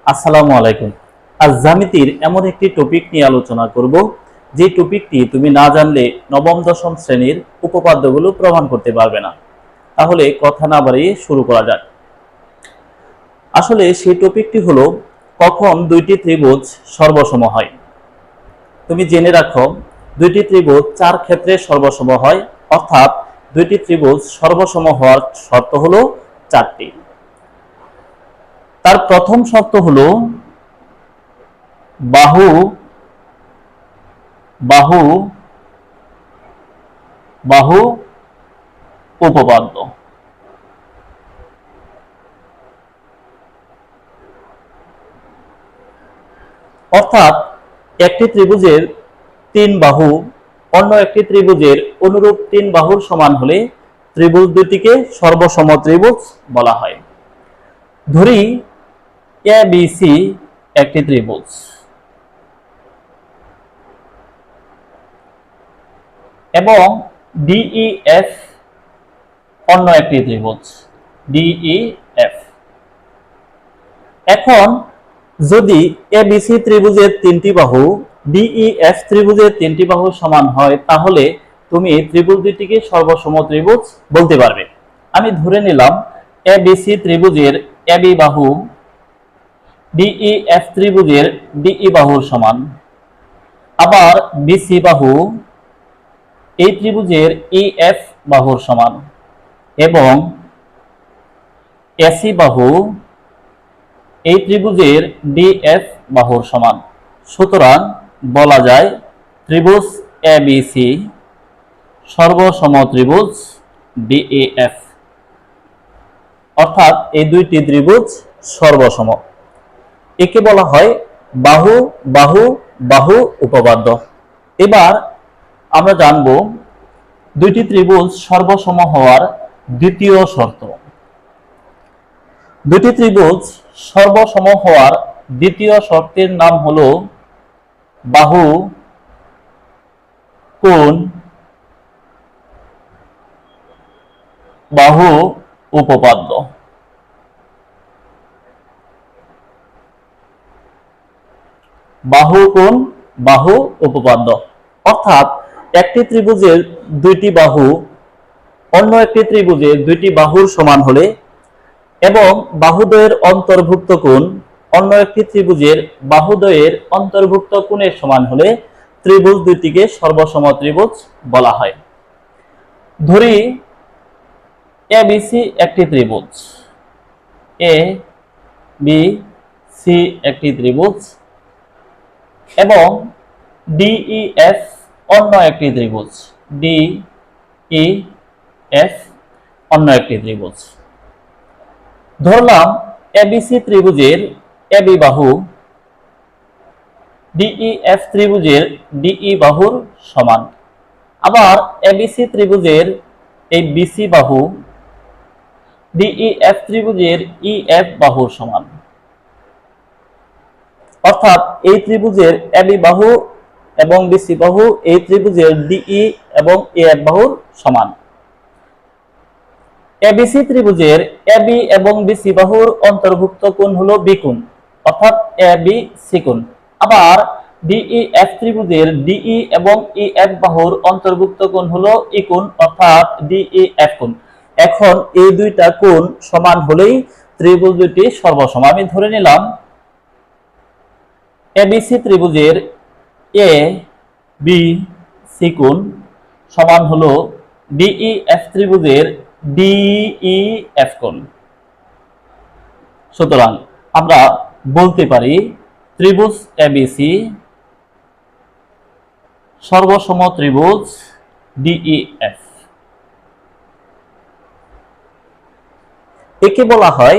আসসালামু আলাইকুম। আজ জ্যামিতির এমন একটি টপিক নিয়ে আলোচনা করব যে টপিকটি তুমি না জানলে নবম দশম শ্রেণীর উপপাদ্যগুলো প্রমাণ করতে পারবে না। তাহলে কথা না বাড়িয়ে শুরু করা যাক। আসলে সেই টপিকটি হলো কখন দুইটি ত্রিভুজ সর্বসম হয়। তুমি জেনে রাখো দুইটি ত্রিভুজ চার ক্ষেত্রে সর্বসম হয়, অর্থাৎ দুইটি ত্রিভুজ সর্বসম হওয়ার শর্ত হলো চারটি। তার প্রথম শর্ত হলো বাহু বাহু বাহু উপপাদ্য। অর্থাৎ একটি ত্রিভুজের তিন বাহু অন্য একটি ত্রিভুজের অনুরূপ তিন বাহুর সমান হলে ত্রিভুজ দুটিকে সর্বসম ত্রিভুজ বলা হয়। ধরি এ বি সি একটি ত্রিভুজ এবং ডিই এফ অন্য একটি ত্রিভুজ ডিই এফ। এখন যদি এবিসি ত্রিভুজের তিনটি বাহু ডিইএফ ত্রিভুজের তিনটি বাহু সমান হয়, তাহলে তুমি ত্রিভুজ দুটিকে সর্বসম ত্রিভুজ বলতে পারবে। আমি ধরে নিলাম এবিসি ত্রিভুজের এবি বাহু ডিইএফ ত্রিভুজের ডিই বাহুর সমান, আবার বিসি বাহু এই ত্রিভুজের ইএফ বাহুর সমান এবং এসি বাহু এই ত্রিভুজের ডিএফ বাহুর সমান। সুতরাং বলা যায় ত্রিভুজ এবিসি সর্বসম ত্রিভুজ ডিএফ, অর্থাৎ এই দুইটি ত্রিভুজ সর্বসম। একে বলা হয় বাহু বাহু বাহু উপপাদ্য। এবার আমরা জানব দুইটি ত্রিভুজ সর্বসম হওয়ার দ্বিতীয় শর্ত। দুটি ত্রিভুজ সর্বসম হওয়ার দ্বিতীয় শর্তের নাম হলো বাহু কোণ বাহু উপপাদ্য। বাহু কোণ বাহু উপপাদ্য অর্থাৎ একটি ত্রিভুজের দুইটি বাহু অন্য একটি ত্রিভুজের দুইটি বাহুর সমান হলে এবং বাহুদ্বয়ের অন্তর্ভুক্ত কোণ অন্য একটি ত্রিভুজের বাহুদ্বয়ের অন্তর্ভুক্ত কোণের সমান হলে ত্রিভুজ দুটিকে সর্বসম ত্রিভুজ বলা হয়। ধরি এ বি সি একটি ত্রিভুজ, এ বি সি একটি ত্রিভুজ এবং ডিইএফ অন্য একটি ত্রিভুজ, ডিইএফ অন্য একটি ত্রিভুজ। ধরলাম এবিসি ত্রিভুজের এবি বাহু ডিইএফ ত্রিভুজের ডিই বাহুর সমান, আবার এবিসি ত্রিভুজের এই বিসি বাহু ডিইএফ ত্রিভুজের ইএফ বাহুর সমান। অর্থাৎ এই ত্রিভুজের এবি বাহু এবং বিসি বাহু এই ত্রিভুজের ডিই এবং এএফ বাহুর সমান। এবিসি ত্রিভুজের এবি এবং বিসি বাহুর অন্তর্ভুক্ত কোণ হলো বি কোণ, অর্থাৎ এবি সি কোণ। আবার ডিইএফ ত্রিভুজের ডিই এবং ইএফ বাহুর অন্তর্ভুক্ত কোণ হলো ই কোণ, অর্থাৎ ডিইএফ কোণ। এখন এই দুইটা কোণ সমান হলেই ত্রিভুজ দুটি সর্বসম। আমি ধরে নিলাম এবিসি ত্রিভুজের এ বি সি কোণ সমান হলো ডিইএফ ত্রিভুজের ডিইএফ কোণ। সুতরাং আমরা বলতে পারি ত্রিভুজ এবিসি সর্বসম ত্রিভুজ ডিইএফ। একে বলা হয়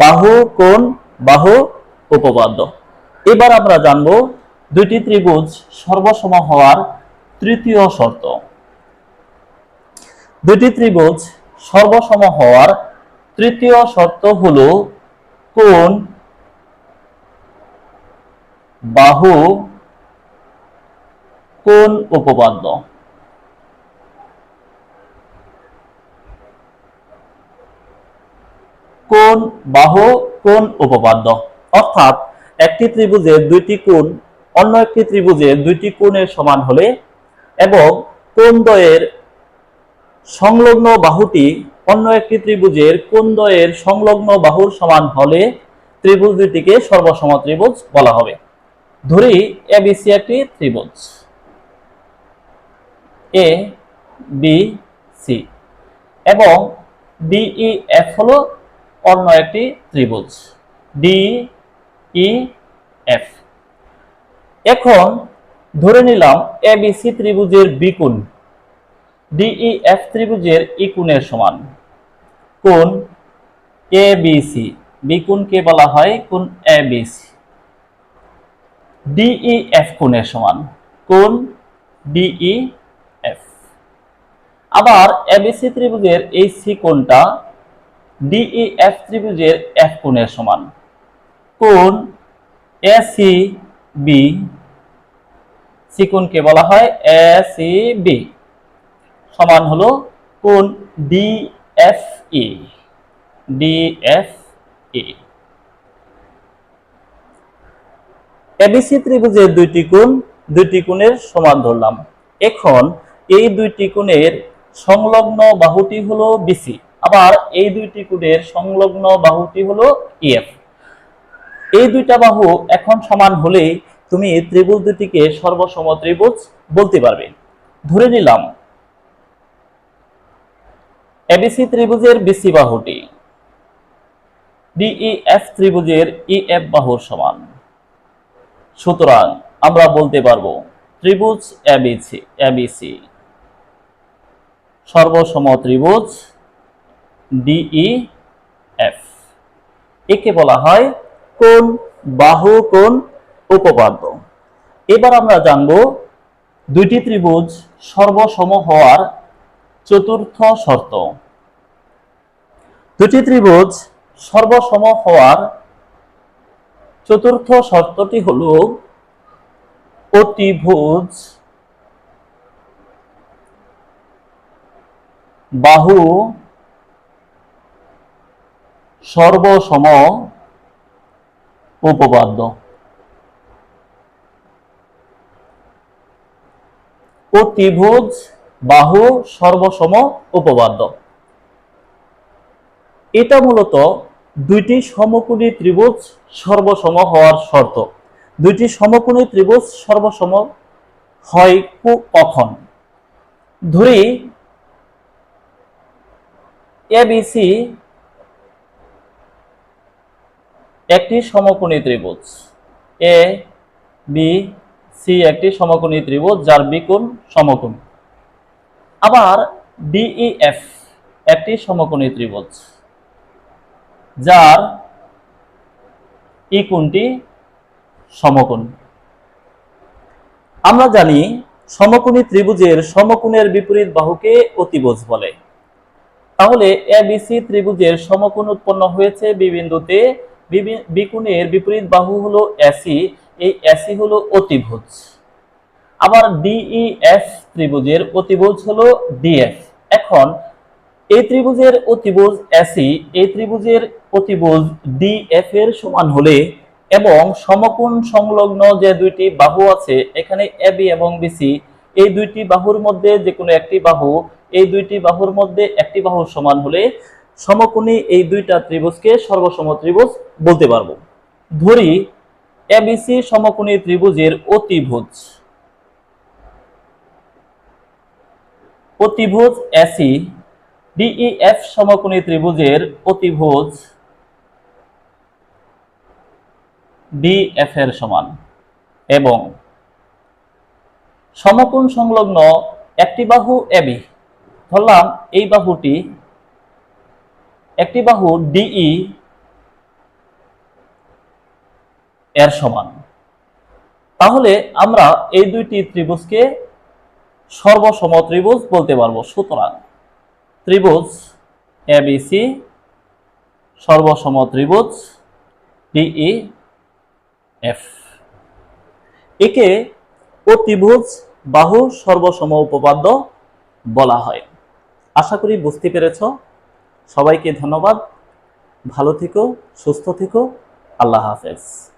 বাহু কোণ বাহু উপপাদ্য। এবার আমরা জানব দুইটি ত্রিভুজ সর্বসম হওয়ার তৃতীয় শর্ত। দুইটি ত্রিভুজ সর্বসম হওয়ার তৃতীয় শর্ত হলো কোণ বাহু কোণ উপপাদ্য। কোণ বাহু কোণ উপপাদ্য অর্থাৎ একটি ত্রিভুজের দুইটি কোণ অন্য একটি ত্রিভুজের দুইটি কোণের সমান হলে এবং কোণদ্বয়ের সংলগ্ন বাহুটি অন্য একটি ত্রিভুজের কোণদ্বয়ের সংলগ্ন বাহুর সমান হলে ত্রিভুজ দুটিকে সর্বসম ত্রিভুজ বলা হবে। ধরি এবিসি একটি ত্রিভুজ, এ বি সি, এবং ডিইএফ হলো অন্য একটি ত্রিভুজ, ডিইএফ। এখন ধরে নিলাম এবিসি ত্রিভুজের বি কোণ ডিইএফ ত্রিভুজের ই কোণের সমান। কোণ এবিসি, বি কোণকে বলা হয় কোণ এবিসি, ডিইএফ কোণের সমান কোণ ডিইএফ। আবার এবিসি ত্রিভুজের এই সি কোণটা ডিইএফ ত্রিভুজের এফ কোণের সমান। কোণ এসিবি, সি কোণকে বলা হয় এসিবি, সমান হলো কোণ ডিএফই, ডিএফই। এবিসি ত্রিভুজের দুইটি কোণের সমান ধরলাম। এখন এই দুইটি কোণের সংলগ্ন বাহুটি হলো বিসি, আবার এই দুইটি কোণের সংলগ্ন বাহুটি হলো ইএফ। এই দুইটা বাহু এখন সমান হলেই তুমি ত্রিভুজ দুটিকে সর্বসম ত্রিভুজ বলতে পারবে। ধরে নিলাম এবিসি ত্রিভুজের বিসি বাহুটি ডিইএফ ত্রিভুজের ইএফ বাহুর সমান। সুতরাং আমরা বলতে পারবো ত্রিভুজ এবিসি সর্বসম ত্রিভুজ ডিইএফ। একে বলা হয় কোণ বাহু কোণ উপপাদ্য। এবার আমরা জানব দুইটি ত্রিভুজ সর্বসম হওয়ার চতুর্থ শর্ত। দুটি ত্রিভুজ সর্বসম হওয়ার চতুর্থ শর্তটি হলো অতিভুজ বাহু সর্বসম উপপাদ্য। অতিভুজ বাহু সর্বসম উপপাদ্য এটা মূলত দুইটি সমকোণী ত্রিভুজ সর্বসম হওয়ার শর্ত। দুইটি সমকোণী ত্রিভুজ সর্বসম হয় কখন? ধরি এবিসি একটি সমকোণী ত্রিভুজ, এ বি সি একটি সমকোণী ত্রিভুজ যার বিকোণ সমকোণ। আবার ডিইএফ একটি সমকোণী ত্রিভুজ যার ই কোণটি সমকোণ। আমরা জানি সমকোণী ত্রিভুজের সমকোণের বিপরীত বাহুকে অতিভুজ বলে। তাহলে এবিসি ত্রিভুজের সমকোণ উৎপন্ন হয়েছে বি বিন্দুতে, বি কোণের বিপরীত বাহু হলো এসি, এই এসি হলো অতিভুজ। আবার ডিইএফ ত্রিভুজের অতিভুজ হলো ডিএফ। এখন এই ত্রিভুজের অতিভুজ এসি এই ত্রিভুজের অতিভুজ ডিএফ এর সমান হলে এবং সমকোণ সংলগ্ন যে দুইটি বাহু আছে এখানে এবি এবং বিসি, এই দুইটি বাহুর মধ্যে যে কোনো একটি বাহু এই দুইটি বাহুর মধ্যে একটি বাহুর সমান হলে সমকোণী এই দুইটা ত্রিভুজকে সর্বসম ত্রিভুজ বলতে পারবো। ধরি এবিসি সমকোণী ত্রিভুজের অতিভুজ এসি ডিইএফ সমকোণী ত্রিভুজের অতিভুজ ডিএফ এর সমান এবং সমকোণ সংলগ্ন একটি বাহু এবি, ধরলাম এই বাহুটি একটি বাহু ডিই এর সমান। তাহলে আমরা এই দুইটি ত্রিভুজকে সর্বসম ত্রিভুজ বলতে পারবো। সুতরাং ত্রিভুজ এবিসি সর্বসম ত্রিভুজ ডিইএফ। একে অতিভুজ বাহু সর্বসম উপপাদ্য বলা হয়। আশা করি বুঝতে পেরেছ। সবাইকে ধন্যবাদ। ভালো থেকো, সুস্থ থেকো, আল্লাহ হাফেজ।